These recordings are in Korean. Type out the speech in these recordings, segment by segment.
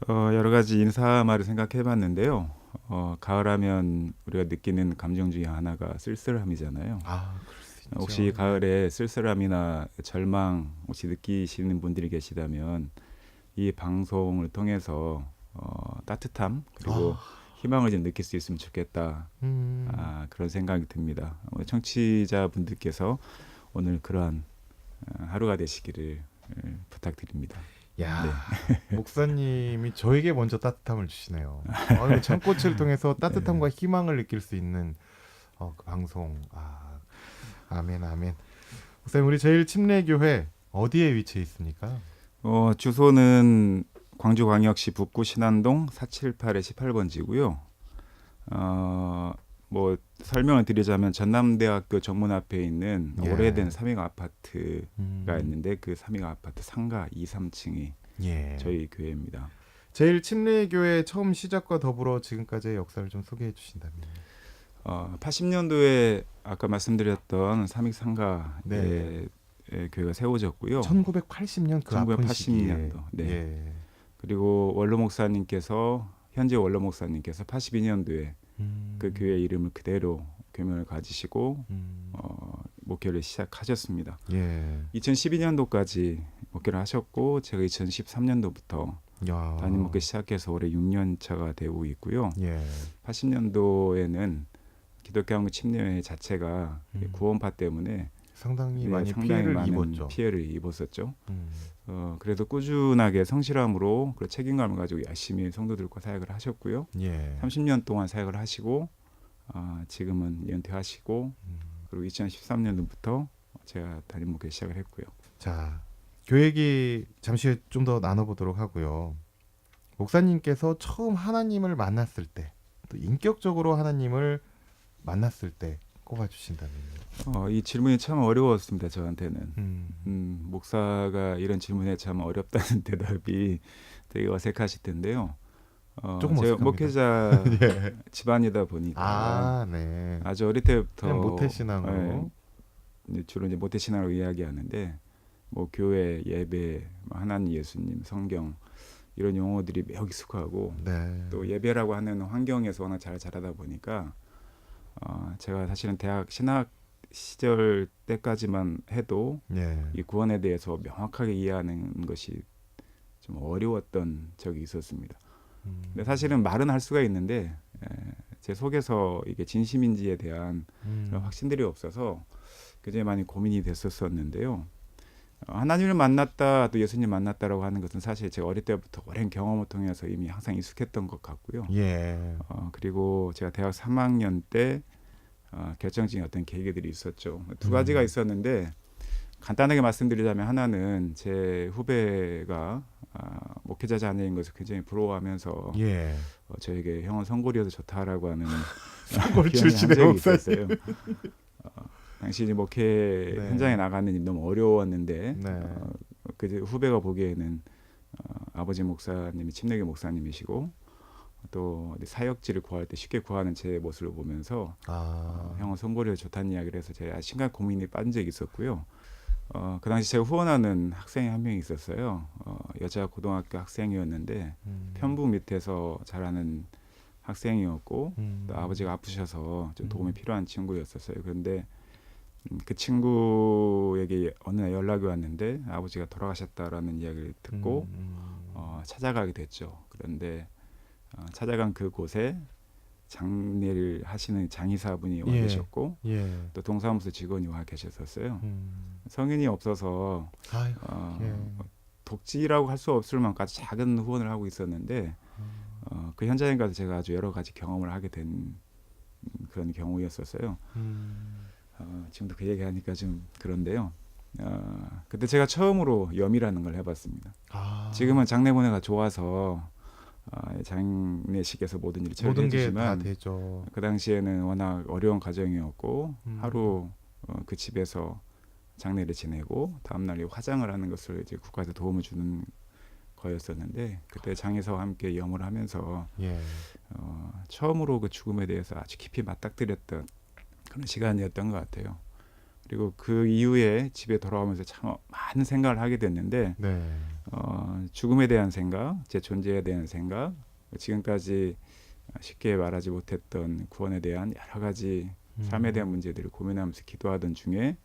여러 가지 인사말을 생각해봤는데요. 가을하면 우리가 느끼는 감정 중에 하나가 쓸쓸함이잖아요. 아, 그럴 수 혹시 있죠. 네. 가을에 쓸쓸함이나 절망 혹시 느끼시는 분들이 계시다면 이 방송을 통해서 따뜻함 그리고 아, 희망을 좀 느낄 수 있으면 좋겠다. 그런 생각이 듭니다. 청취자분들께서 오늘 그러한 하루가 되시기를 부탁드립니다. 야, 네. 목사님이 저에게 먼저 따뜻함을 주시네요. 이거 창꽃을 통해서 따뜻함과 희망을 느낄 수 있는 그 방송. 아멘, 아멘. 목사님, 우리 제일 침례교회 어디에 위치해 있습니까? 주소는 광주광역시 북구 신안동 478의 18번지고요. 뭐 설명을 드리자면 전남대학교 정문 앞에 있는 예. 오래된 삼익 아파트가 음, 있는데 그 삼익 아파트 상가 2, 3층이 예. 저희 교회입니다. 제일 침례교회 처음 시작과 더불어 지금까지의 역사를 좀 소개해 주신다면. 80년도에 아까 말씀드렸던 삼익 상가에 네. 교회가 세워졌고요. 1980년 그 아픈 시기에. 1980년도. 네. 예. 그리고 현재 원로 목사님께서 82년도에 그 음, 교회 이름을 그대로 교명을 가지시고 음, 목회를 시작하셨습니다. 예. 2012년도까지 목회를 하셨고 제가 2013년도부터 야. 담임 목회 시작해서 올해 6년 차가 되고 있고요. 예. 80년도에는 기독교 한국 침례회 자체가 구원파 때문에 상당히 많이 상당히 피해를 많은 입었죠. 피해를 입었었죠. 음, 그래도 꾸준하게 성실함으로 그 책임감을 가지고 열심히 성도들과 사역을 하셨고요. 예. 30년 동안 사역을 하시고 지금은 연퇴하시고 음. 그리고 2013년도부터 제가 담임 목회 시작을 했고요. 자, 교회 얘기 잠시 좀 더 나눠보도록 하고요. 목사님께서 처음 하나님을 만났을 때, 또 인격적으로 하나님을 만났을 때 꼽아주신다면요. 이 질문이 참 어려웠습니다. 저한테는. 음, 목사가 이런 질문에 참 어렵다는 대답이 되게 어색하실 텐데요. 조금 제가 어색합니다. 목회자 예. 집안이다 보니까 네. 아주 어릴 그냥 때부터 모태신앙으로. 주로 이제 모태신앙으로 이야기하는데 뭐 교회, 예배, 뭐 하나님, 예수님, 성경 이런 용어들이 매우 익숙하고 네. 또 예배라고 하는 환경에서 워낙 잘 자라다 보니까 제가 사실은 대학 신학 시절 때까지만 해도 예. 이 구원에 대해서 명확하게 이해하는 것이 좀 어려웠던 적이 있었습니다. 근데 사실은 말은 할 수가 있는데 제 속에서 이게 진심인지에 대한 그런 음, 확신들이 없어서 굉장히 많이 고민이 됐었었는데요. 하나님을 만났다 또 예수님 만났다라고 하는 것은 사실 제가 어릴 때부터 오랜 경험을 통해서 이미 항상 익숙했던 것 같고요. 예. 그리고 제가 대학 3학년 때 결정적인 어떤 계기들이 있었죠. 두 가지가 음, 있었는데 간단하게 말씀드리자면 하나는 제 후배가 목회자 자녀인 것을 굉장히 부러워하면서 예. 저에게 형은 선골이어서 좋다라고 하는 선골 기원을 한 출신의 적이 목사님. 있었어요. 당시 이제 목회 네. 현장에 나가는 일이 너무 어려웠는데 네. 그 후배가 보기에는 아버지 목사님이 침례교 목사님이시고 또 사역지를 구할 때 쉽게 구하는 제 모습을 보면서 형은 선골이어서 좋다는 이야기를 해서 제가 심각한 고민이 빠진 적이 있었고요. 그 당시 제가 후원하는 학생이 한 명이 있었어요. 여자 고등학교 학생이었는데 편부 밑에서 자라는 학생이었고 또 아버지가 아프셔서 좀 도움이 필요한 친구였었어요. 그런데 그 친구에게 어느 날 연락이 왔는데 아버지가 돌아가셨다라는 이야기를 듣고 찾아가게 됐죠. 그런데 찾아간 그곳에 장례를 하시는 장의사분이 와 예. 계셨고 예. 또 동사무소 직원이 와 계셨었어요. 음. 성인이 없어서 아이고. 예. 독지라고 할 수 없을 만큼 아주 작은 후원을 하고 있었는데 그 현장에 가서 제가 아주 여러 가지 경험을 하게 된 그런 경우였었어요. 지금도 그 얘기하니까 좀 그런데요. 그때 제가 처음으로 염이라는 걸 해봤습니다. 지금은 장례문화가 좋아서 장례식에서 모든 일을 모든 게 다 처리해주지만 되죠. 그 당시에는 워낙 어려운 가정이었고 하루 음. 그 집에서 장례를 지내고 다음날 화장을 하는 것을 이제 국가에서 도움을 주는 거였었는데 그때 장의사와 함께 염을 하면서 예. 처음으로 그 죽음에 대해서 아주 깊이 맞닥뜨렸던 그런 시간이었던 것 같아요. 그리고 그 이후에 집에 돌아오면서 참 많은 생각을 하게 됐는데 네. 죽음에 대한 생각, 제 존재에 대한 생각, 지금까지 쉽게 말하지 못했던 구원에 대한 여러 가지 삶에 대한 문제들을 고민하면서 기도하던 중에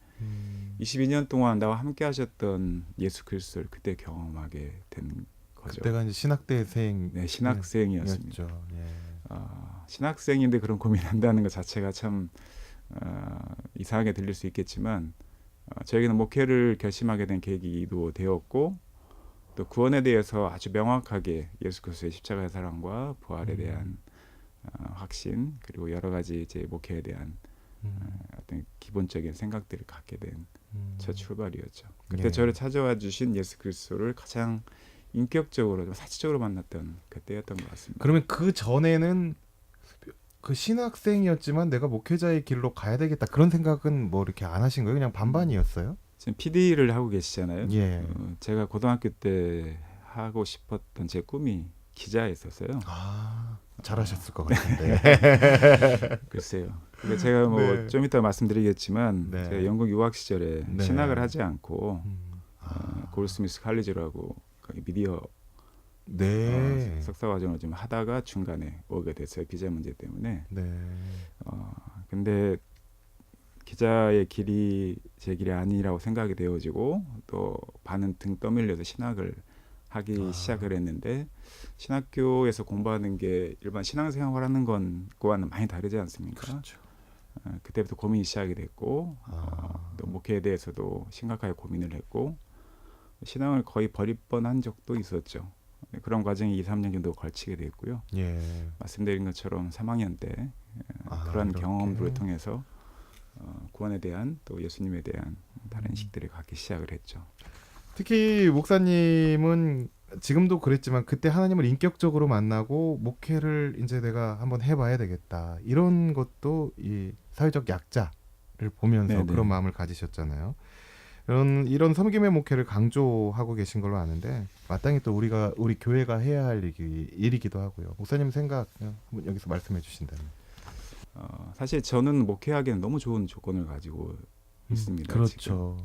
22년 동안 나와 함께 하셨던 예수 그리스도를 그때 경험하게 된 거죠. 그때가 이제 신학대생 네, 신학생이었습니다. 였죠. 예. 신학생인데 그런 고민한다는 것 자체가 참 이상하게 들릴 수 있겠지만 저에게는 목회를 결심하게 된 계기도 되었고 또 구원에 대해서 아주 명확하게 예수 그리스도의 십자가의 사랑과 부활에 대한 확신 그리고 여러 가지 제 목회에 대한 어떤 기본적인 생각들을 갖게 된 첫 출발이었죠. 그때 예. 저를 찾아와 주신 예수 그리스도를 가장 인격적으로 좀 사치적으로 만났던 그때였던 것 같습니다. 그러면 그 전에는 그 신학생이었지만 내가 목회자의 길로 가야 되겠다 그런 생각은 뭐 이렇게 안 하신 거예요? 그냥 반반이었어요? 지금 PD를 하고 계시잖아요. 예. 제가 고등학교 때 하고 싶었던 제 꿈이 기자였었어요. 잘하셨을 것 같은데. 글쎄요. 근데 제가 뭐 네. 좀 이따 말씀드리겠지만 네. 제가 영국 유학 시절에 네. 신학을 하지 않고 아. 골스미스 칼리지라고 거기 미디어 네. 석사 과정을 좀 하다가 중간에 오게 됐어요. 비자 문제 때문에. 네. 근데 기자의 길이 제 길이 아니라고 생각이 되어지고 또 반은 등 떠밀려서 신학을 하기 시작을 했는데 신학교에서 공부하는 게 일반 신앙생활하는 것과는 많이 다르지 않습니까? 그렇죠. 그때부터 고민이 시작이 됐고 또 목회에 대해서도 심각하게 고민을 했고 신앙을 거의 버릴 뻔한 적도 있었죠. 그런 과정이 2, 3년 정도 걸치게 됐고요. 예. 말씀드린 것처럼 3학년 때 그런 이렇게. 경험들을 통해서 구원에 대한 또 예수님에 대한 다른 인식들을 갖기 시작을 했죠. 특히 목사님은 지금도 그랬지만 그때 하나님을 인격적으로 만나고 목회를 이제 내가 한번 해봐야 되겠다 이런 것도 이 사회적 약자를 보면서 네네. 그런 마음을 가지셨잖아요. 이런 섬김의 목회를 강조하고 계신 걸로 아는데 마땅히 또 우리 교회가 해야 할 일이기도 하고요. 목사님 생각 한번 여기서 말씀해 주신다면. 사실 저는 목회하기에는 너무 좋은 조건을 가지고 있습니다. 그렇죠.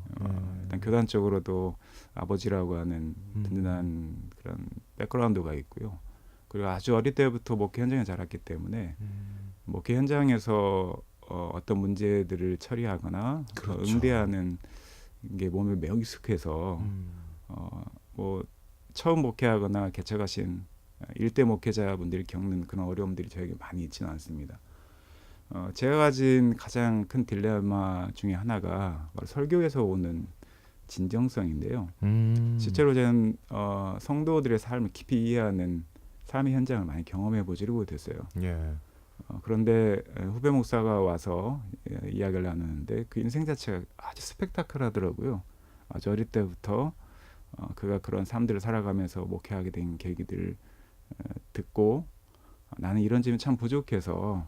일단 교단적으로도 아버지라고 하는 든든한 그런 백그라운드가 있고요. 그리고 아주 어릴 때부터 목회 현장에 자랐기 때문에 목회 현장에서 어떤 문제들을 처리하거나 그렇죠. 응대하는 게 몸에 매우 익숙해서 뭐 처음 목회하거나 개척하신 일대 목회자분들이 겪는 그런 어려움들이 저에게 많이 있지는 않습니다. 제가 가진 가장 큰 딜레마 중에 하나가 바로 설교에서 오는 진정성인데요. 실제로 저는 성도들의 삶을 깊이 이해하는 삶의 현장을 많이 경험해 보지를 못했어요. 예. 그런데 후배 목사가 와서 이야기를 나누는데 그 인생 자체가 아주 스펙타클하더라고요. 아주 어릴 때부터 그가 그런 삶들을 살아가면서 목회하게 된 계기들을 듣고 나는 이런 점이 참 부족해서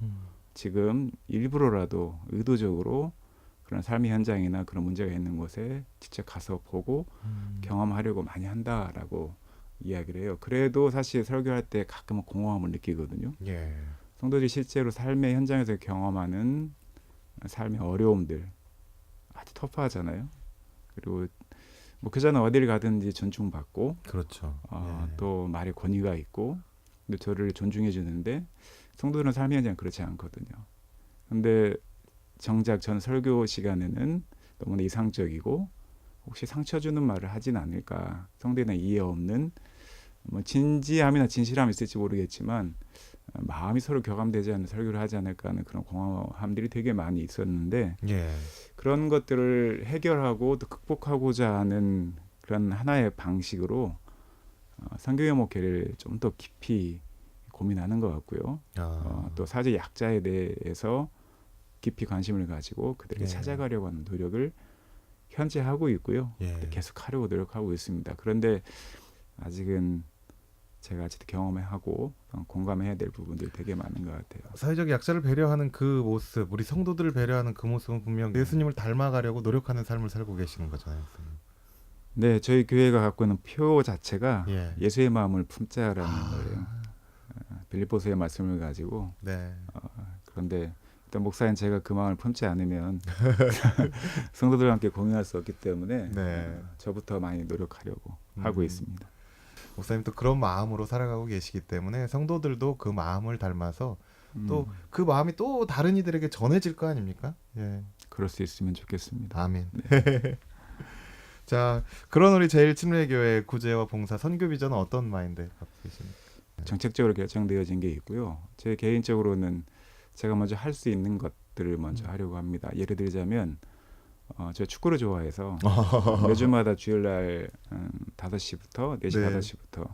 지금 일부러라도 의도적으로 그런 삶의 현장이나 그런 문제가 있는 곳에 직접 가서 보고 경험하려고 많이 한다라고 이야기를 해요. 그래도 사실 설교할 때 가끔은 공허함을 느끼거든요. 예. 성도들이 실제로 삶의 현장에서 경험하는 삶의 어려움들 아주 터프하잖아요. 그리고 목회자는 어디를 가든지 존중받고 그렇죠. 또 말에 권위가 있고 근데 저를 존중해 주는데 성도들은 삶의 현장은 그렇지 않거든요. 근데 정작 전 설교 시간에는 너무나 이상적이고 혹시 상처 주는 말을 하진 않을까. 성도에 이해 없는 뭐 진지함이나 진실함이 있을지 모르겠지만 마음이 서로 교감되지 않는 설교를 하지 않을까 하는 그런 공허함들이 되게 많이 있었는데 예. 그런 것들을 해결하고 또 극복하고자 하는 그런 하나의 방식으로 성경의 목회를 좀 더 깊이 고민하는 것 같고요. 또 사회적 약자에 대해서 깊이 관심을 가지고 그들에게 찾아가려고 하는 노력을 현재 하고 있고요. 계속 하려고 노력하고 있습니다. 그런데 아직은 제가 아직 경험하고 공감해야 될 부분들이 되게 많은 것 같아요. 사회적 약자를 배려하는 그 모습, 우리 성도들을 배려하는 그 모습은 분명 예수님을 닮아가려고 노력하는 삶을 살고 계시는 거잖아요. 네, 저희 교회가 갖고 있는 표 자체가 예. 예수의 마음을 품자라는 거예요. 빌립보서의 말씀을 가지고 네. 그런데 일단 목사인 제가 그 마음을 품지 않으면 성도들과 함께 공유할 수 없기 때문에 네. 저부터 많이 노력하려고 하고 있습니다. 목사님 또 그런 마음으로 살아가고 계시기 때문에 성도들도 그 마음을 닮아서 또 그 마음이 또 다른 이들에게 전해질 거 아닙니까? 예. 그럴 수 있으면 좋겠습니다. 아멘. 네. 자, 그런 우리 제1침례교회 구제와 봉사 선교 비전은 어떤 마인드 갖고 계십니까? 정책적으로 결정되어진 게 있고요. 제 개인적으로는 제가 먼저 할 수 있는 것들을 먼저 하려고 합니다. 예를 들자면 제가 축구를 좋아해서 매주마다 주일날 5시부터 4시 네. 5시부터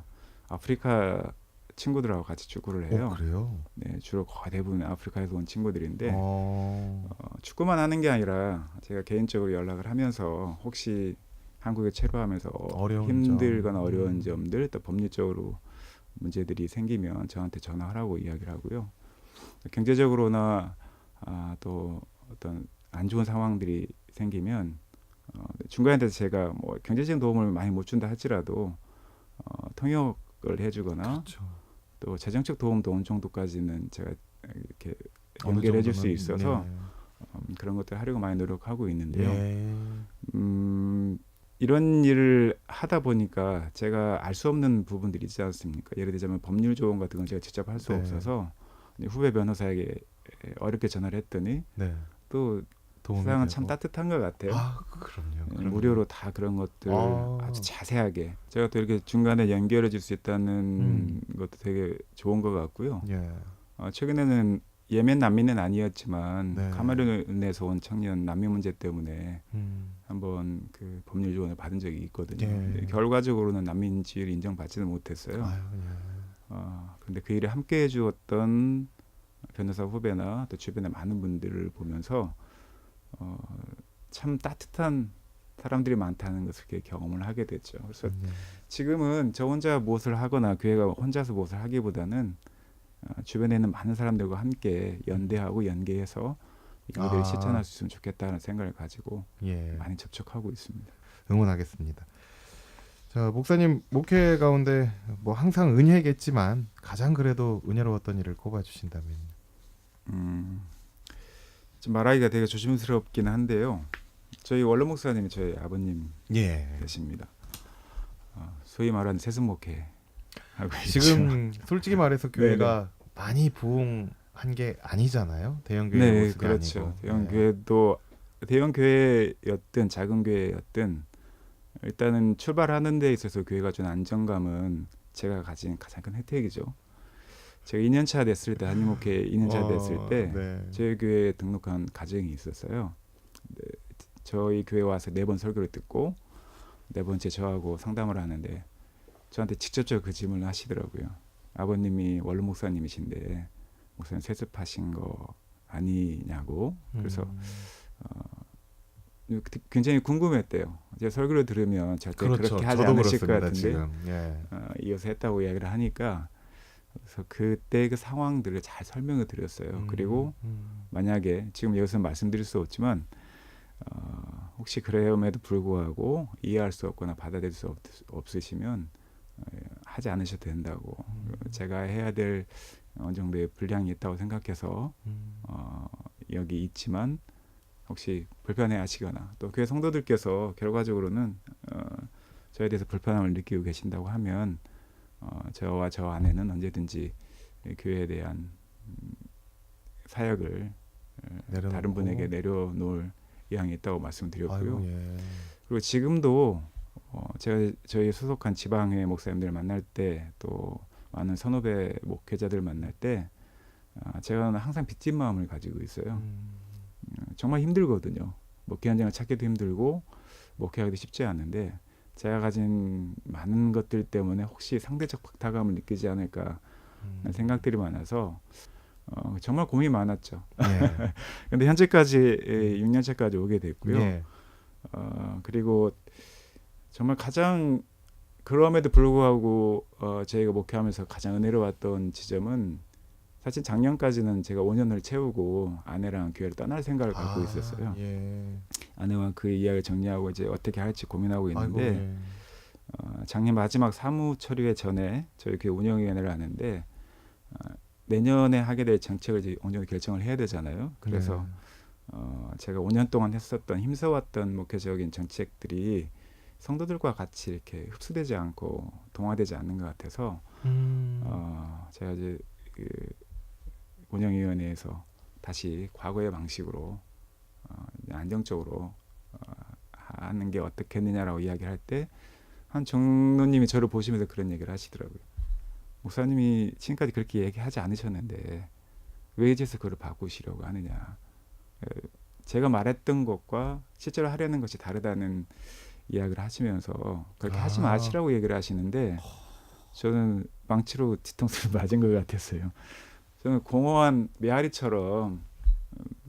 아프리카 친구들하고 같이 축구를 해요. 그래요? 네, 주로 거의 대부분 아프리카에서 온 친구들인데 어. 축구만 하는 게 아니라 제가 개인적으로 연락을 하면서 혹시 한국에 체류하면서 어려운 힘들거나 점. 어려운 점들 또 법률적으로 문제들이 생기면 저한테 전화하라고 이야기를 하고요. 경제적으로나 또 어떤 안 좋은 상황들이 생기면 중간에 대해서 제가 뭐 경제적인 도움을 많이 못 준다 할지라도 통역을 해주거나 그렇죠. 또 재정적 도움도 어느 정도까지는 제가 이렇게 어느 연결해 줄 수 정도는, 있어서 네. 그런 것들 하려고 많이 노력하고 있는데요. 예. 이런 일을 하다 보니까 제가 알 수 없는 부분들이 있지 않습니까? 예를 들자면 법률 조언 같은 건 제가 직접 할 수 네. 없어서 후배 변호사에게 어렵게 전화를 했더니 네. 또 도움이 세상은 되고. 참 따뜻한 것 같아요. 그럼요. 무료로 다 그런 것들 아. 아주 자세하게 제가 또 이렇게 중간에 연결해 줄 수 있다는 것도 되게 좋은 것 같고요. 예. 최근에는 예멘 난민은 아니었지만 네. 카메룬에서 온 청년 난민 문제 때문에 음. 한번 그 법률 조언을 받은 적이 있거든요. 예. 근데 결과적으로는 난민 지위를 인정받지는 못했어요. 아유, 예. 근데 그 일에 함께 해주었던 변호사 후배나 또 주변에 많은 분들을 보면서 참 따뜻한 사람들이 많다는 것을 이렇게 경험을 하게 됐죠. 그래서 지금은 저 혼자 무엇을 하거나 교회가 혼자서 무엇을 하기보다는 주변에 있는 많은 사람들과 함께 연대하고 연계해서 이들을 실천할 수 있으면 좋겠다는 생각을 가지고 예. 많이 접촉하고 있습니다. 응원하겠습니다. 자, 목사님 목회 가운데 뭐 항상 은혜겠지만 가장 그래도 은혜로웠던 일을 꼽아주신다면. 좀 말하기가 되게 조심스럽긴 한데요. 저희 원로 목사님이 저희 아버님 예. 되십니다. 소위 말하는 세습 목회 하고 있죠. 지금 솔직히 말해서 교회가 많이 부흥한 게 아니잖아요. 대형 교회 네, 모습이 그렇죠. 아니고. 대형 네. 교회도 대형 교회였든 작은 교회였든 일단은 출발하는 데 있어서 교회가 준 안정감은 제가 가진 가장 큰 혜택이죠. 제가 2년차 됐을 때 한림목회 2년차 됐을 때 네. 저희 교회에 등록한 가정이 있었어요. 네, 저희 교회 와서 4번 설교를 듣고 4번째 저하고 상담을 하는데 저한테 직접적으로 그 질문을 하시더라고요. 아버님이 원로 목사님이신데 목사님 세습하신 거 아니냐고. 그래서 굉장히 궁금했대요. 제 설교를 들으면 절대 그렇죠. 그렇게 하지 저도 않으실 것 그렇습니다, 같은데 지금. 예. 이어서 했다고 이야기를 하니까 그래서 그때 그 상황들을 잘 설명을 드렸어요. 그리고 만약에 지금 여기서 말씀드릴 수 없지만 혹시 그럼에도 불구하고 이해할 수 없거나 받아들일 수 없으시면 하지 않으셔도 된다고. 제가 해야 될 어느 정도의 분량이 있다고 생각해서 여기 있지만 혹시 불편해하시거나 또 교회 성도들께서 결과적으로는 저에 대해서 불편함을 느끼고 계신다고 하면 저와 저 아내는 언제든지 교회에 대한 사역을 다른 분에게 내려놓을 의향이 있다고 말씀드렸고요. 아이고, 예. 그리고 지금도 제가 저희 소속한 지방회 목사님들 만날 때 또 많은 선후배 목회자들 만날 때 제가 항상 빚진 마음을 가지고 있어요. 정말 힘들거든요. 목회 현장을 찾기도 힘들고 목회하기도 쉽지 않은데 제가 가진 많은 것들 때문에 혹시 상대적 박탈감을 느끼지 않을까 하는 생각들이 많아서 정말 고민이 많았죠. 그런데 현재까지 6년차까지 오게 됐고요. 예. 그리고 정말 가장 그럼에도 불구하고 저희가 목회하면서 가장 은혜로웠던 지점은 사실 작년까지는 제가 5년을 채우고 아내랑 교회를 떠날 생각을 갖고 있었어요. 예. 아내와 그 이야기를 정리하고 이제 어떻게 할지 고민하고 있는데 아이고, 예. 작년 마지막 사무 처리회 전에 저희 교회 운영위원회를 하는데 내년에 하게 될 정책을 이제 어느 정도 결정을 해야 되잖아요. 그래서 제가 5년 동안 했었던 힘써왔던 목회적인 정책들이 성도들과 같이 이렇게 흡수되지 않고 동화되지 않는 것 같아서 제가 이제 그 운영위원회에서 다시 과거의 방식으로 안정적으로 하는 게 어떻겠느냐라고 이야기를 할 때 한 장로님이 저를 보시면서 그런 얘기를 하시더라고요. 목사님이 지금까지 그렇게 얘기하지 않으셨는데 왜 이제서 그걸 바꾸시려고 하느냐. 제가 말했던 것과 실제로 하려는 것이 다르다는 이야기를 하시면서 그렇게 하지 마시라고 얘기를 하시는데 저는 망치로 뒤통수를 맞은 것 같았어요. 저는 공허한 메아리처럼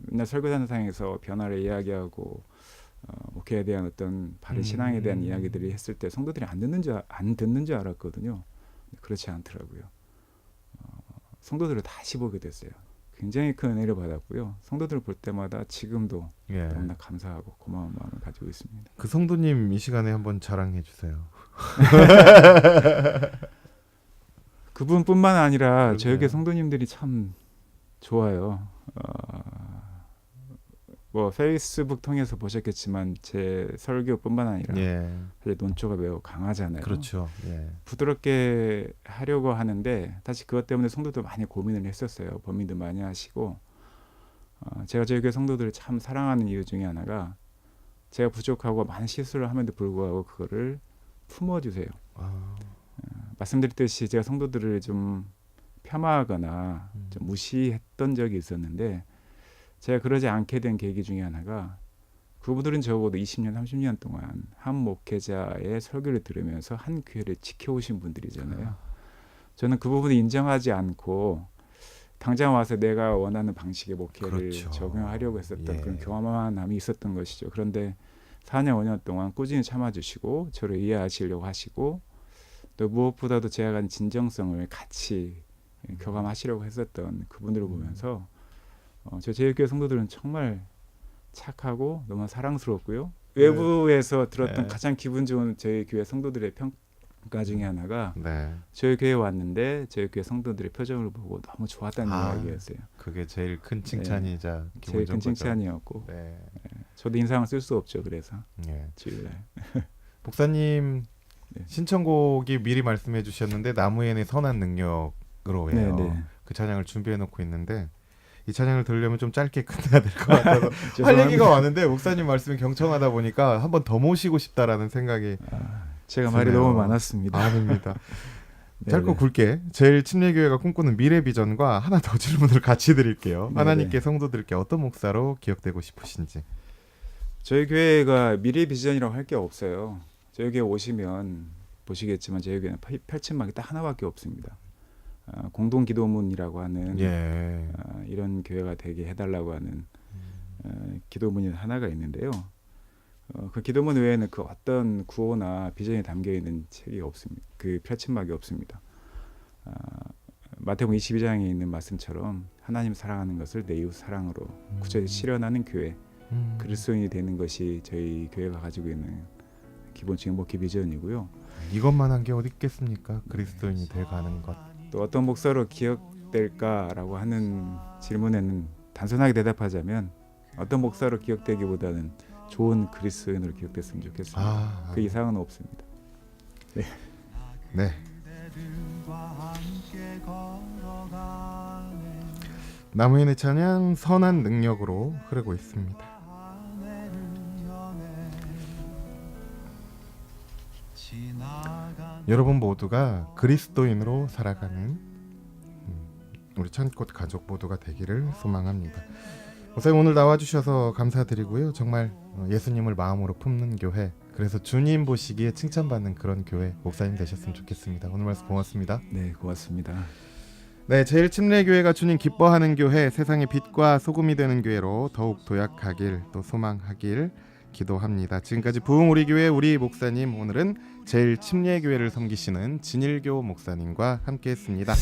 맨날 설교단상에서 변화를 이야기하고 목회에 대한 어떤 바른 신앙에 대한 이야기들이 했을 때 성도들이 안 듣는 줄 알았거든요. 그렇지 않더라고요. 성도들을 다시 보게 됐어요. 굉장히 큰 은혜를 받았고요. 성도들을 볼 때마다 지금도 너무나 감사하고 고마운 마음을 가지고 있습니다. 그 성도님 이 시간에 한번 자랑해 주세요. 그분뿐만 아니라 그러게요. 저에게 성도님들이 참 좋아요. 뭐 페이스북 통해서 보셨겠지만 제 설교뿐만 아니라 사실 논조가 매우 강하잖아요. 그렇죠. 부드럽게 하려고 하는데 사실 그것 때문에 성도들 많이 고민을 했었어요. 고민도 많이 하시고 제가 저희 교회 성도들을 참 사랑하는 이유 중에 하나가 제가 부족하고 많은 실수를 함에도 불구하고 그거를 품어주세요. 말씀드렸듯이 제가 성도들을 좀 폄하하거나 좀 무시했던 적이 있었는데 제가 그러지 않게 된 계기 중에 하나가 그분들은 적어도 20년, 30년 동안 한 목회자의 설교를 들으면서 한 교회를 지켜오신 분들이잖아요. 저는 그 부분을 인정하지 않고 당장 와서 내가 원하는 방식의 목회를 적용하려고 했었던 그런 교만함이 있었던 것이죠. 그런데 4년, 5년 동안 꾸준히 참아주시고 저를 이해하시려고 하시고 또 무엇보다도 제가 가진 진정성을 같이 교감하시려고 했었던 그분들을 보면서 저 제일교회 성도들은 정말 착하고 너무 사랑스럽고요. 외부에서 들었던 가장 기분 좋은 저희 교회 성도들의 평가 중에 하나가 저희 교회에 왔는데 저희 교회 성도들의 표정을 보고 너무 좋았다는 이야기였어요. 그게 제일 큰 칭찬이자 제일 큰 칭찬이었고 저도 인상을 쓸 수 없죠. 그래서 주일날 목사님 신청곡이 미리 말씀해 주셨는데 나무엔의 선한 능력으로요. 그 찬양을 준비해 놓고 있는데 이 찬양을 들으려면 좀 짧게 끝내야 될 것 같아서 할 얘기가 많은데 목사님 말씀이 경청하다 보니까 한 번 더 모시고 싶다라는 생각이 제가 말이 너무 많았습니다. 아닙니다. 짧고 굵게 제일 침례교회가 꿈꾸는 미래 비전과 하나 더 질문을 같이 드릴게요. 하나님께 성도들께 어떤 목사로 기억되고 싶으신지. 저희 교회가 미래 비전이라고 할 게 없어요. 저희 교회 오시면 보시겠지만 저희 교회는 펼침막이 딱 하나밖에 없습니다. 공동 기도문이라고 하는 이런 교회가 되게 해달라고 하는 기도문이 하나가 있는데요. 그 기도문 외에는 그 어떤 구호나 비전이 담겨 있는 책이 없습니다. 그 펼침막이 없습니다. 마태복음 22장에 있는 말씀처럼 하나님 사랑하는 것을 내 이웃 사랑으로 구체적으로 실현하는 교회, 그리스도인이 되는 것이 저희 교회가 가지고 있는 기본적인 목회 비전이고요. 이것만 한 게 어디 있겠습니까? 그리스도인이 돼가는 것. 또 어떤 목사로 기억될까라고 하는 질문에는 단순하게 대답하자면 어떤 목사로 기억되기보다는 좋은 그리스도인으로 기억됐으면 좋겠습니다. 그 이상은 없습니다. 나무엔의 찬양 선한 능력으로 흐르고 있습니다. 여러분 모두가 그리스도인으로 살아가는 우리 찬꽃 가족 모두가 되기를 소망합니다. 목사님 오늘 나와주셔서 감사드리고요. 정말 예수님을 마음으로 품는 교회, 그래서 주님 보시기에 칭찬받는 그런 교회 목사님 되셨으면 좋겠습니다. 오늘 말씀 고맙습니다. 네, 고맙습니다. 네, 제일 침례교회가 주님 기뻐하는 교회, 세상의 빛과 소금이 되는 교회로 더욱 도약하길 또 소망하길 기도합니다. 지금까지 부흥 우리 교회 우리 목사님, 오늘은 제일 침례교회를 섬기시는 진일교 목사님과 함께했습니다.